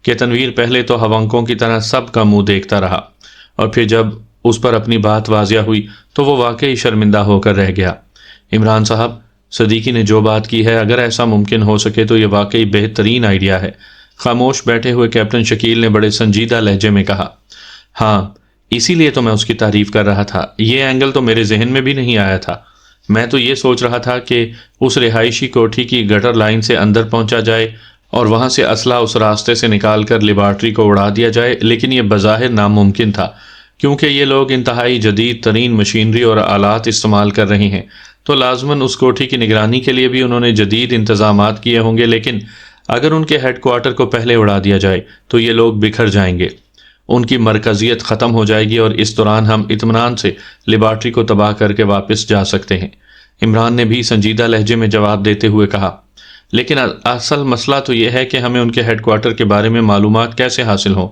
کہ تنویر پہلے تو ہوانکوں کی طرح سب کا منہ دیکھتا رہا، اور پھر جب اس پر اپنی بات واضح ہوئی تو وہ واقعی شرمندہ ہو کر رہ گیا۔ عمران صاحب، صدیقی نے جو بات کی ہے، اگر ایسا ممکن ہو سکے تو یہ واقعی بہترین آئیڈیا ہے۔ خاموش بیٹھے ہوئے کیپٹن شکیل نے بڑے سنجیدہ لہجے میں کہا۔ ہاں، اسی لیے تو میں اس کی تعریف کر رہا تھا، یہ اینگل تو میرے ذہن میں بھی نہیں آیا تھا۔ میں تو یہ سوچ رہا تھا کہ اس رہائشی کوٹھی کی گٹر لائن سے اندر پہنچا جائے اور وہاں سے اسلحہ اس راستے سے نکال کر لیبارٹری کو اڑا دیا جائے، لیکن یہ بظاہر ناممکن تھا کیونکہ یہ لوگ انتہائی جدید ترین مشینری اور آلات استعمال کر رہے ہیں، تو لازماً اس کوٹھی کی نگرانی کے لیے بھی انہوں نے جدید انتظامات کیے ہوں گے۔ لیکن اگر ان کے ہیڈ کوارٹر کو پہلے اڑا دیا جائے تو یہ لوگ بکھر جائیں گے، ان کی مرکزیت ختم ہو جائے گی، اور اس دوران ہم اطمینان سے لیبارٹری کو تباہ کر کے واپس جا سکتے ہیں۔ عمران نے بھی سنجیدہ لہجے میں جواب دیتے ہوئے کہا، لیکن اصل مسئلہ تو یہ ہے کہ ہمیں ان کے ہیڈ کوارٹر کے بارے میں معلومات کیسے حاصل ہوں؟